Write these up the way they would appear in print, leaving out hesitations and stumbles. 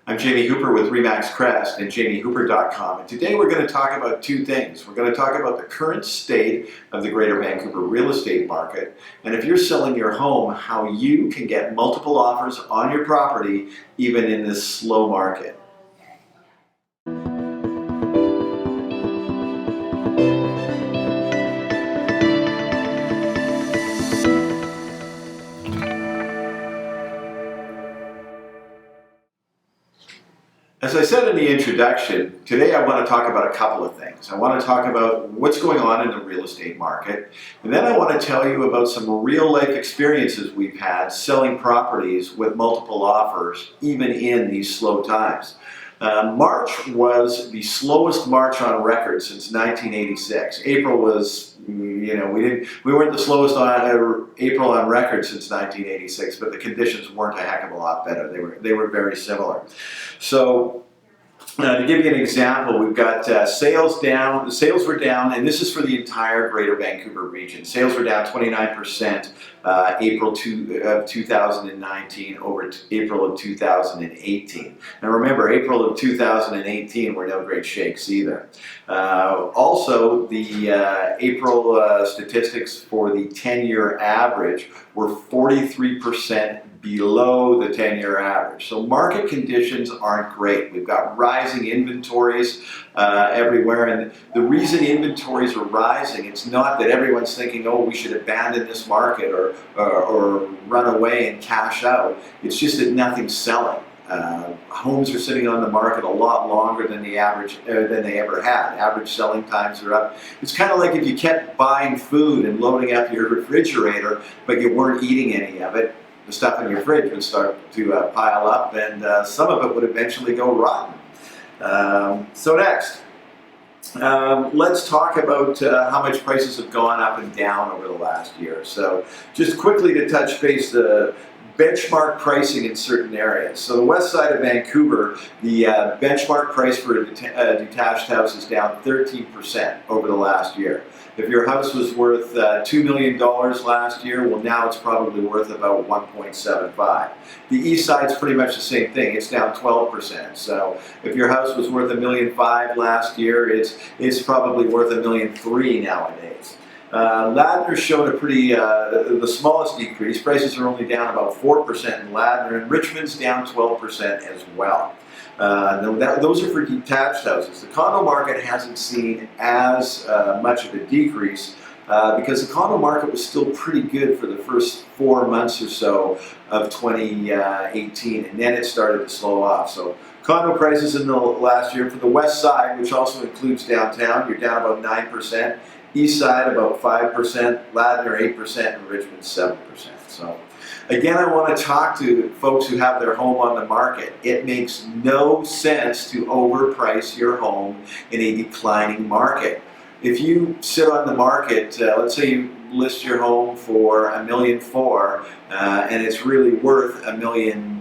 I'm Jamie Hooper with RE/MAX Crest and jamiehooper.com, and today we're going to talk about two things. We're going to talk about the current state of the Greater Vancouver real estate market, and if you're selling your home, how you can get multiple offers on your property even in this slow market. As I said in the introduction, today I want to talk about a couple of things. I want to talk about what's going on in the real estate market, and then I want to tell you about some real life experiences we've had selling properties with multiple offers, even in these slow times. March was the slowest March on record since 1986. April was, we weren't the slowest April on record since 1986, but the conditions weren't a heck of a lot better. They were very similar. So, to give you an example, we've got sales down. The sales were down, and this is for the entire Greater Vancouver region. Sales were down 29% April of 2019 over April of 2018. And remember, April of 2018 were no great shakes either. Also, the April statistics for the 10-year average were 43% below the 10-year average. So market conditions aren't great. We've got rising inventories everywhere, and the reason inventories are rising, it's not that everyone's thinking, oh, we should abandon this market or run away and cash out. It's just that nothing's selling. Homes are sitting on the market a lot longer than the average than they ever had. Average selling times are up. It's kind of like if you kept buying food and loading up your refrigerator, but you weren't eating any of it. The stuff in your fridge would start to pile up, and some of it would eventually go rotten. So next, let's talk about how much prices have gone up and down over the last year. So just quickly to touch base, the benchmark pricing in certain areas. So the west side of Vancouver, the benchmark price for a detached house is down 13% over the last year. If your house was worth $2 million last year, well, now it's probably worth about 1.75. The east side's pretty much the same thing. It's down 12%. So if your house was worth $1.5 million last year, it's probably worth $1.3 million nowadays. Ladner's shown a pretty, the smallest decrease. Prices are only down about 4% in Ladner, and Richmond's down 12% as well. Those are for detached houses. The condo market hasn't seen as much of a decrease because the condo market was still pretty good for the first 4 months or so of 2018, and then it started to slow off. So condo prices in the last year for the west side, which also includes downtown, you're down about 9%. East side about 5%, Ladner 8%, and Richmond 7%. So again, I want to talk to folks who have their home on the market. It makes no sense to overprice your home in a declining market. If you sit on the market, let's say you list your home for $1.4 million, and it's really worth $1.2 million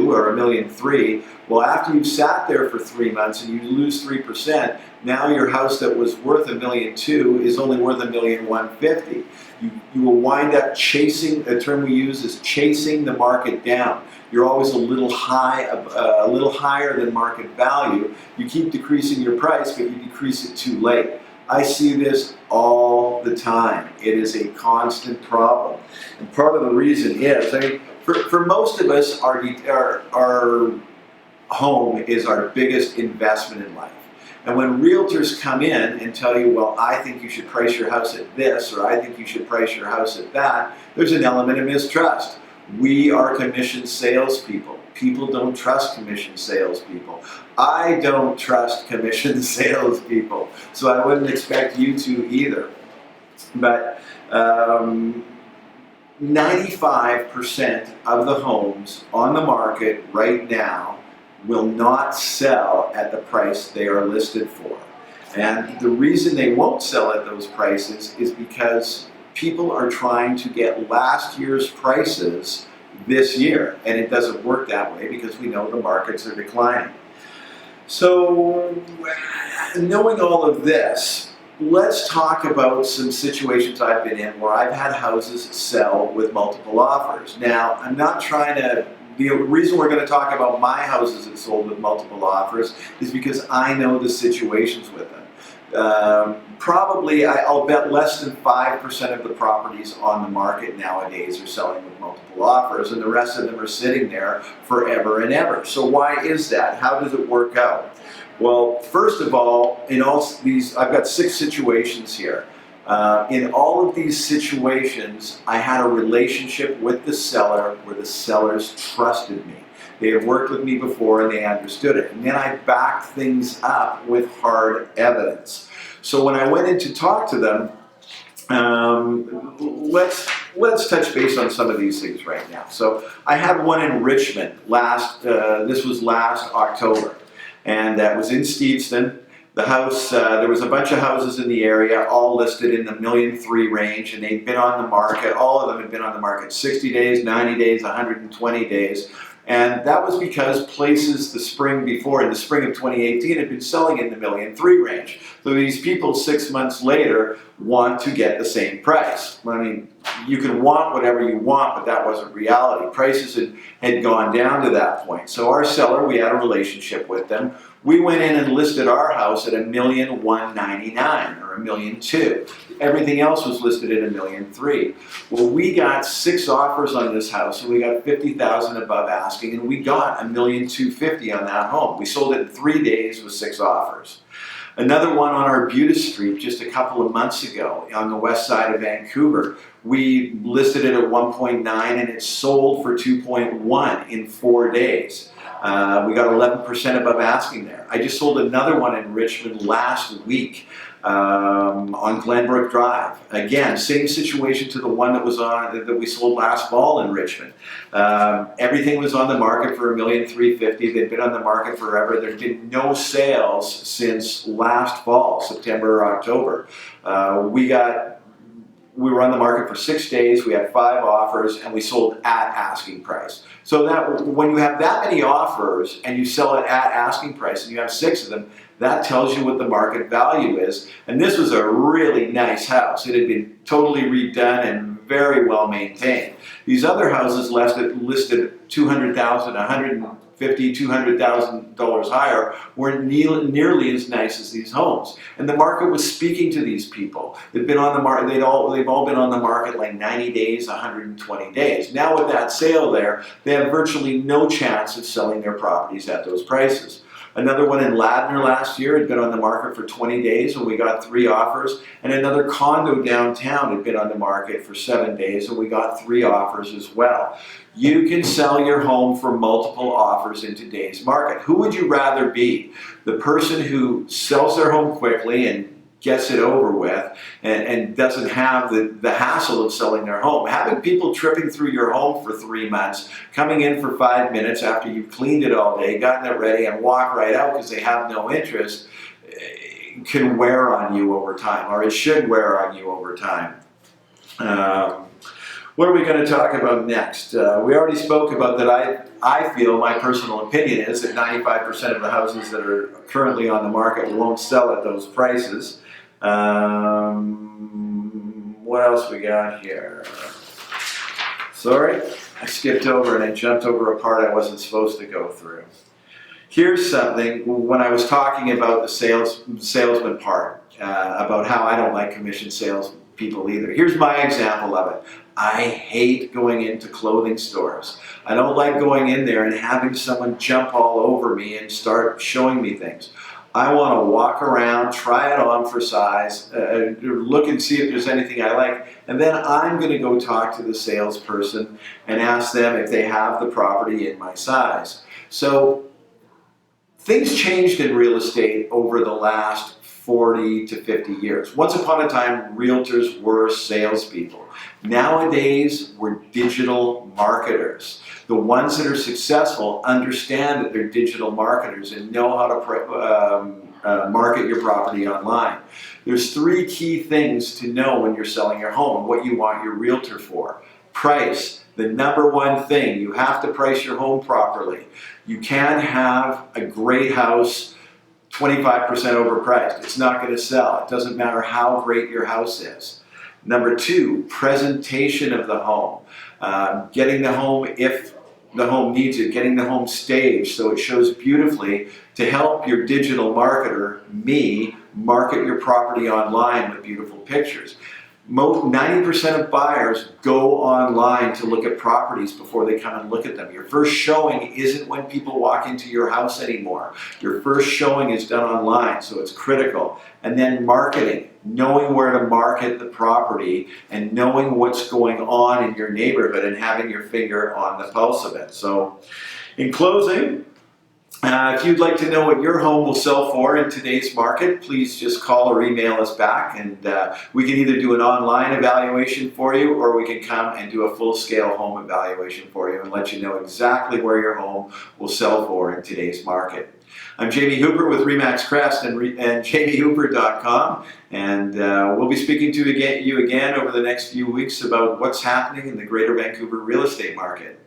or $1.3 million. Well, after you've sat there for 3 months and you lose 3%, now your house that was worth $1.2 million is only worth $1.15 million. You will wind up chasing. The term we use is chasing the market down. You're always a little higher than market value. You keep decreasing your price, but you decrease it too late. I see this all the time. It is a constant problem, and part of the reason is, for most of us, our home is our biggest investment in life. And when realtors come in and tell you, well, I think you should price your house at this, or I think you should price your house at that, there's an element of mistrust. We are commissioned salespeople. People don't trust commissioned salespeople. I don't trust commissioned salespeople, so I wouldn't expect you to either. But 95% of the homes on the market right now will not sell at the price they are listed for. And the reason they won't sell at those prices is because people are trying to get last year's prices this year, and it doesn't work that way because we know the markets are declining. So, knowing all of this, let's talk about some situations I've been in where I've had houses sell with multiple offers. Now, I'm not trying to the reason we're going to talk about my houses that sold with multiple offers is because I know the situations with them. Probably, I'll bet less than 5% of the properties on the market nowadays are selling with multiple offers, and the rest of them are sitting there forever and ever. So why is that? How does it work out? Well, first of all, in all these, I've got 6 situations here. In all of these situations, I had a relationship with the seller where the sellers trusted me. They had worked with me before and they understood it. And then I backed things up with hard evidence. So when I went in to talk to them, let's touch base on some of these things right now. So I had one in Richmond this was last October, and that was in Steveston. The house, there was a bunch of houses in the area, all listed in the $1.3 million range, and they'd been on the market. All of them had been on the market 60 days, 90 days, 120 days. And that was because places the spring before, in the spring of 2018, had been selling in the $1.3 million range. So these people 6 months later want to get the same price. I mean, you can want whatever you want, but that wasn't reality. Prices had gone down to that point. So our seller, we had a relationship with them. We went in and listed our house at $1,199,000 or $1,2 million. Everything else was listed at $1,3 million. Well, we got 6 offers on this house, and we got $50,000 above asking, and we got $1,250,000 on that home. We sold it in 3 days with 6 offers. Another one on Arbutus Street just a couple of months ago on the west side of Vancouver. We listed it at 1.9 and it sold for 2.1 in 4 days. We got 11% above asking there. I just sold another one in Richmond last week on Glenbrook Drive. Again, same situation to the one that we sold last fall in Richmond. Everything was on the market for $1,350,000. They'd been on the market forever. There'd been no sales since last fall, September or October. We were on the market for 6 days, we had 5 offers, and we sold at asking price. So that when you have that many offers and you sell it at asking price and you have 6 of them, that tells you what the market value is. And this was a really nice house. It had been totally redone and very well maintained. These other houses listed $200,000, $150,000, $200,000 higher weren't nearly as nice as these homes. And the market was speaking to these people. They've been on the market. They've all been on the market like 90 days, 120 days. Now with that sale there, they have virtually no chance of selling their properties at those prices. Another one in Ladner last year had been on the market for 20 days and we got 3 offers. And another condo downtown had been on the market for 7 days and we got 3 offers as well. You can sell your home for multiple offers in today's market. Who would you rather be? The person who sells their home quickly and gets it over with and doesn't have the hassle of selling their home. Having people tripping through your home for 3 months, coming in for 5 minutes after you've cleaned it all day, gotten it ready, and walk right out because they have no interest, can wear on you over time, or it should wear on you over time. What are we going to talk about next? We already spoke about that I feel, my personal opinion is that 95% of the houses that are currently on the market won't sell at those prices. What else we got here? Sorry, I skipped over and I jumped over a part I wasn't supposed to go through. Here's something, when I was talking about the salesman part, about how I don't like commission sales people either. Here's my example of it. I hate going into clothing stores. I don't like going in there and having someone jump all over me and start showing me things. I want to walk around, try it on for size, look and see if there's anything I like, and then I'm going to go talk to the salesperson and ask them if they have the property in my size. So things changed in real estate over the last 40 to 50 years. Once upon a time, realtors were salespeople. Nowadays, we're digital marketers. The ones that are successful understand that they're digital marketers and know how to market your property online. There's 3 key things to know when you're selling your home, what you want your realtor for. Price, the number one thing. You have to price your home properly. You can't have a great house 25% overpriced. It's not going to sell. It doesn't matter how great your house is. Number 2, presentation of the home. Getting the home, if the home needs it, getting the home staged so it shows beautifully to help your digital marketer, me, market your property online with beautiful pictures. 90% of buyers go online to look at properties before they come and look at them. Your first showing isn't when people walk into your house anymore. Your first showing is done online, so it's critical. And then marketing, knowing where to market the property and knowing what's going on in your neighborhood and having your finger on the pulse of it. So in closing, if you'd like to know what your home will sell for in today's market, please just call or email us back, and we can either do an online evaluation for you, or we can come and do a full-scale home evaluation for you and let you know exactly where your home will sell for in today's market. I'm Jamie Hooper with RE/MAX Crest and jamiehooper.com, and we'll be speaking to you again over the next few weeks about what's happening in the Greater Vancouver real estate market.